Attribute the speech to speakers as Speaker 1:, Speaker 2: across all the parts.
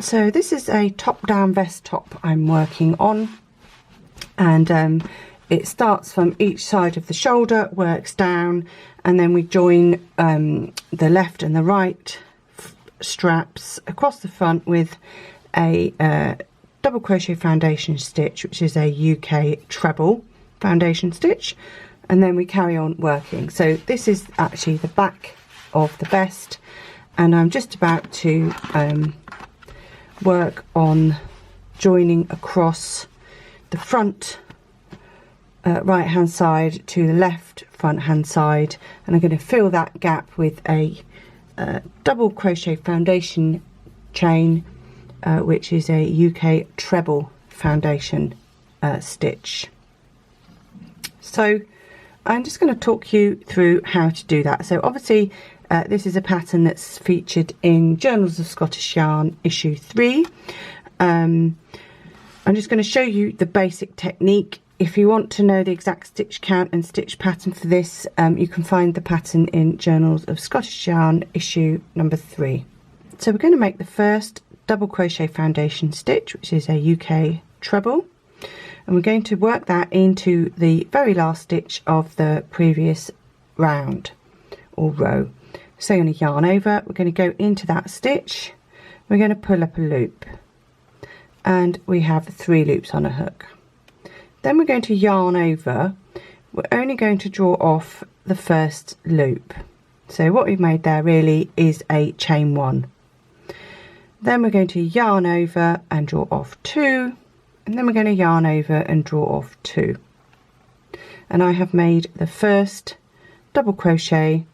Speaker 1: So this is a top-down vest top I'm working on, and it starts from each side of the shoulder, works down, and then we join the left and the right straps across the front with a double crochet foundation stitch, which is a UK treble foundation stitch, and then we carry on working. So this is actually the back of the vest, and I'm just about to work on joining across the front right hand side to the left front hand side, and I'm going to fill that gap with a double crochet foundation chain, which is a UK treble foundation stitch. So I'm just going to talk you through how to do that. So obviously this is a pattern that's featured in Journals of Scottish Yarn issue 3. I'm just going to show you the basic technique. If you want to know the exact stitch count and stitch pattern for this, you can find the pattern in Journals of Scottish Yarn issue number 3. So we're going to make the first double crochet foundation stitch, which is a UK treble, and we're going to work that into the very last stitch of the previous round or row. So you're going to yarn over, we're going to go into that stitch, we're going to pull up a loop, and we have 3 loops on a hook. Then we're going to yarn over, we're only going to draw off the first loop. So what we've made there really is a chain 1. Then we're going to yarn over and draw off 2, and then we're going to yarn over and draw off 2. And I have made the first double crochet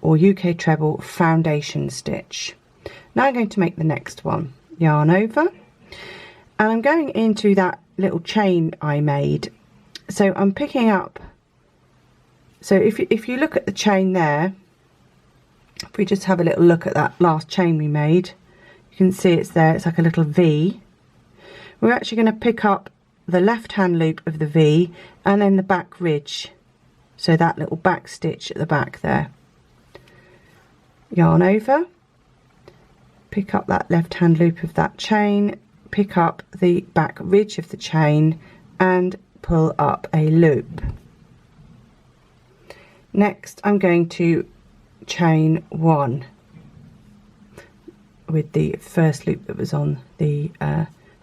Speaker 1: or UK treble foundation stitch. Now I'm going to make the next one. Yarn over, and I'm going into that little chain I made. So I'm picking up, so if you look at the chain there, if we just have a little look at that last chain we made, you can see it's there, it's like a little V. We're actually going to pick up the left hand loop of the V and then the back ridge, so that little back stitch at the back there. Yarn over, pick up that left hand loop of that chain, pick up the back ridge of the chain and pull up a loop. Next I'm going to chain 1 with the first loop that was on the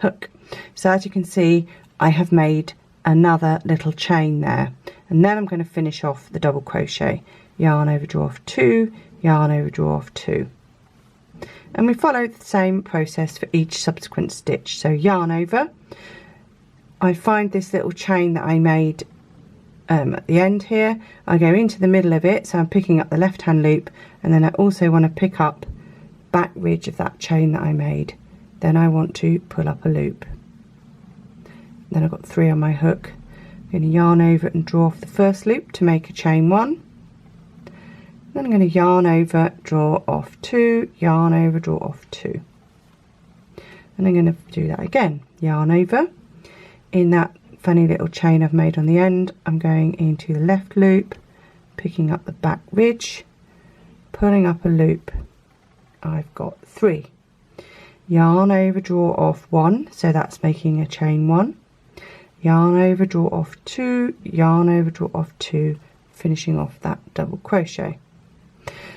Speaker 1: hook. So as you can see, I have made another little chain there, and then I'm going to finish off the double crochet. Yarn over, draw off 2, yarn over, draw off 2, and we follow the same process for each subsequent stitch. So yarn over, I find this little chain that I made at the end here, I go into the middle of it, so I'm picking up the left hand loop, and then I also want to pick up back ridge of that chain that I made. Then I want to pull up a loop. Then I've got 3 on my hook. I'm going to yarn over and draw off the first loop to make a chain 1. Then I'm going to yarn over, draw off 2, yarn over, draw off 2. And I'm going to do that again. Yarn over. In that funny little chain I've made on the end, I'm going into the left loop, picking up the back ridge, pulling up a loop. I've got 3. Yarn over, draw off 1, so that's making a chain 1. Yarn over, draw off 2, yarn over, draw off 2, finishing off that double crochet.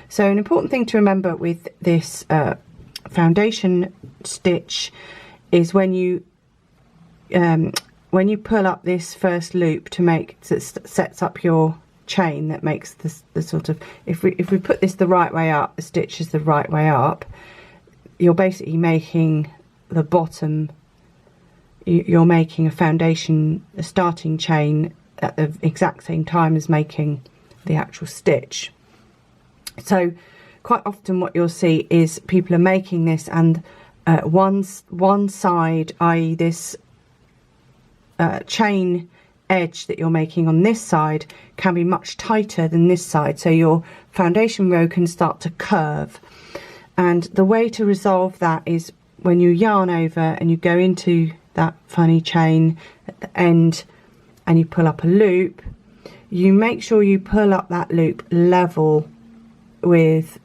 Speaker 1: So an important thing to remember with this foundation stitch is when you pull up this first loop to make, so it sets up your chain that makes this the sort of, if we put this the right way up, the stitch is the right way up, you're basically making the bottom, you're making a foundation, a starting chain at the exact same time as making the actual stitch. So quite often what you'll see is people are making this, and one side, i.e. this chain edge that you're making on this side, can be much tighter than this side, so your foundation row can start to curve. And the way to resolve that is when you yarn over and you go into that funny chain at the end and you pull up a loop, you make sure you pull up that loop level with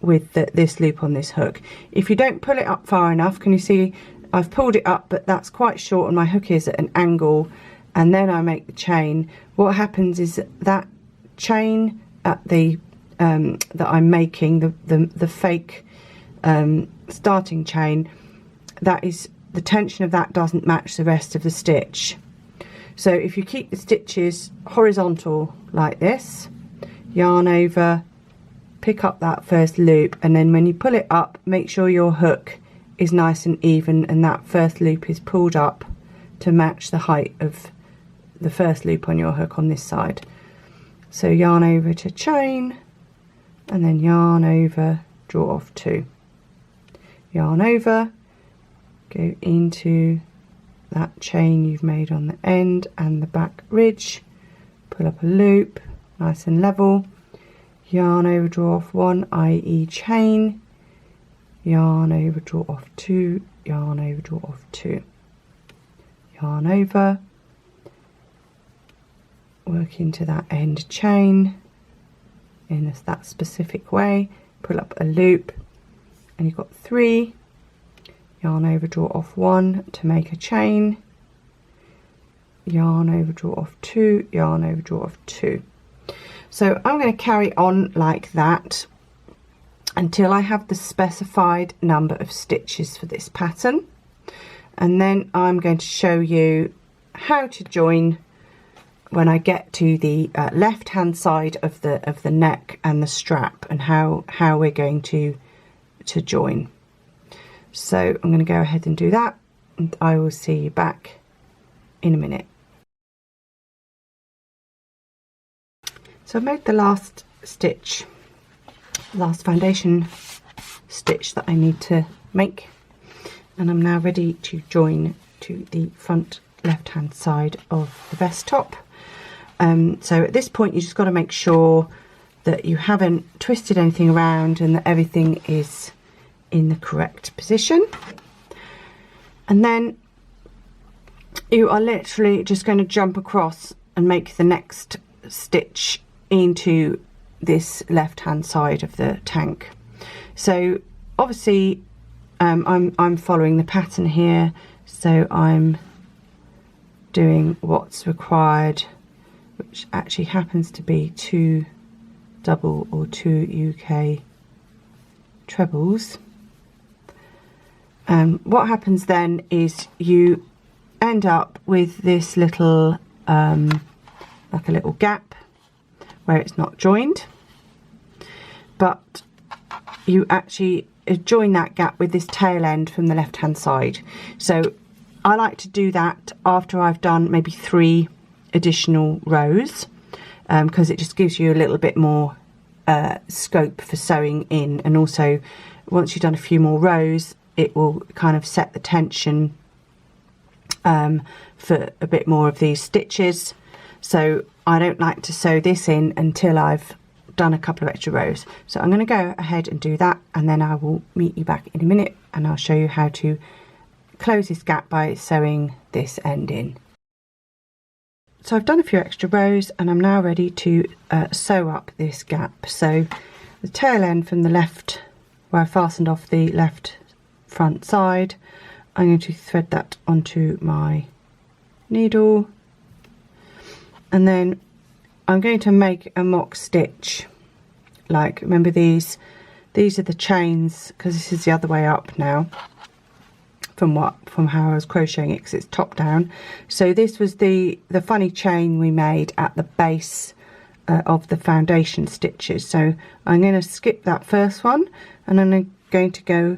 Speaker 1: with this loop on this hook. If you don't pull it up far enough, can you see I've pulled it up, but that's quite short and my hook is at an angle, and then I make the chain. What happens is that chain at the that I'm making, the fake starting chain, that is, the tension of that doesn't match the rest of the stitch. So if you keep the stitches horizontal like this, yarn over, pick up that first loop, and then when you pull it up, make sure your hook is nice and even and that first loop is pulled up to match the height of the first loop on your hook on this side. So yarn over to chain, and then yarn over, draw off 2, yarn over, go into that chain you've made on the end and the back ridge, pull up a loop nice and level, yarn over, draw off 1, i.e. chain, yarn over, draw off 2, yarn over, draw off 2, yarn over, work into that end chain in that specific way, pull up a loop, and you've got 3, yarn over, draw off 1 to make a chain, yarn over, draw off 2, yarn over, draw off 2. So I'm going to carry on like that until I have the specified number of stitches for this pattern, and then I'm going to show you how to join when I get to the left hand side of the neck and the strap, and how we're going to join. So I'm going to go ahead and do that, and I will see you back in a minute. So I've made the last stitch, last foundation stitch that I need to make, and I'm now ready to join to the front left hand side of the vest top. So at this point you just got to make sure that you haven't twisted anything around and that everything is in the correct position, and then you are literally just going to jump across and make the next stitch into this left hand side of the tank. So obviously I'm following the pattern here, so I'm doing what's required, which actually happens to be 2 double or 2 UK trebles. What happens then is you end up with this little like a little gap where it's not joined, but you actually join that gap with this tail end from the left hand side. So I like to do that after I've done maybe 3 additional rows, because it just gives you a little bit more scope for sewing in, and also once you've done a few more rows it will kind of set the tension for a bit more of these stitches. So I don't like to sew this in until I've done a couple of extra rows. So I'm going to go ahead and do that, and then I will meet you back in a minute and I'll show you how to close this gap by sewing this end in. So I've done a few extra rows and I'm now ready to sew up this gap. So the tail end from the left, where I fastened off the left front side, I'm going to thread that onto my needle, and then I'm going to make a mock stitch. Like, remember these are the chains, because this is the other way up now from how I was crocheting it, because it's top down. So this was the funny chain we made at the base of the foundation stitches. So I'm going to skip that first one, and then I'm going to go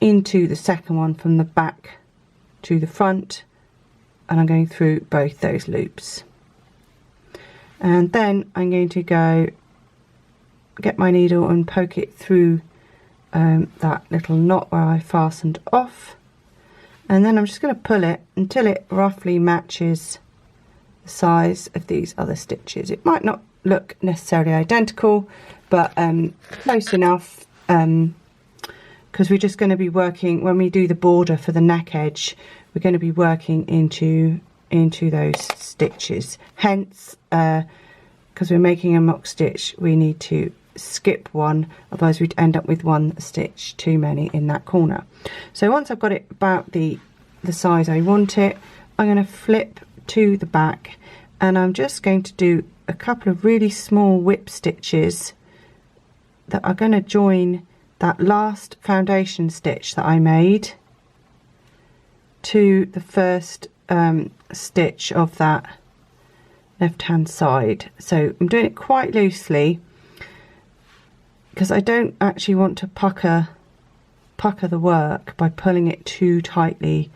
Speaker 1: into the second one from the back to the front, and I'm going through both those loops. And then I'm going to go get my needle and poke it through that little knot where I fastened off, and then I'm just going to pull it until it roughly matches the size of these other stitches. It might not look necessarily identical, but close enough, because we're just going to be working, when we do the border for the neck edge, we're going to be working into those stitches. Hence, because we're making a mock stitch, we need to skip one, otherwise we'd end up with one stitch too many in that corner. So once I've got it about the size I want it, I'm going to flip to the back, and I'm just going to do a couple of really small whip stitches that are going to join that last foundation stitch that I made to the first stitch of that left hand side. So I'm doing it quite loosely because I don't actually want to pucker the work by pulling it too tightly,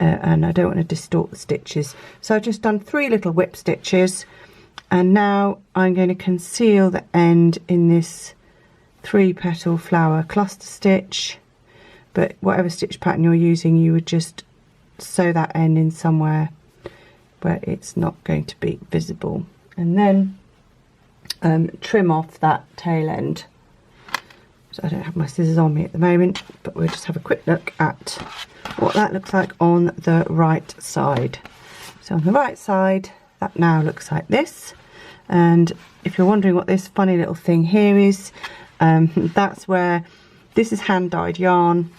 Speaker 1: and I don't want to distort the stitches. So I've just done 3 little whip stitches, and now I'm going to conceal the end in this 3 petal flower cluster stitch, but whatever stitch pattern you're using, you would just sew that end in somewhere where it's not going to be visible, and then trim off that tail end. So I don't have my scissors on me at the moment, but we'll just have a quick look at what that looks like on the right side. So on the right side, that now looks like this, and if you're wondering what this funny little thing here is, that's where this is hand dyed yarn,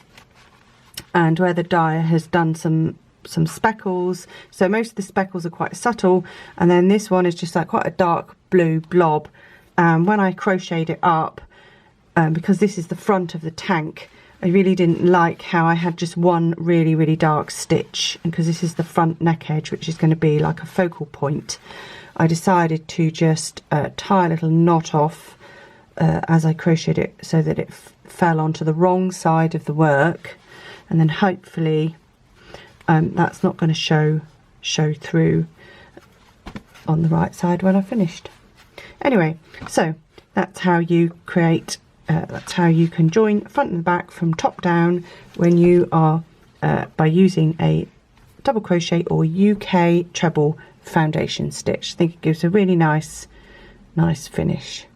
Speaker 1: and where the dyer has done some speckles. So most of the speckles are quite subtle, and then this one is just like quite a dark blue blob. When I crocheted it up, because this is the front of the tank, I really didn't like how I had just one really dark stitch, and because this is the front neck edge, which is going to be like a focal point, I decided to just tie a little knot off as I crocheted it, so that it fell onto the wrong side of the work, and then hopefully that's not going to show through on the right side when I've finished. Anyway, so that's how you create, that's how you can join front and back from top down when you are by using a double crochet or UK treble foundation stitch. I think it gives a really nice finish.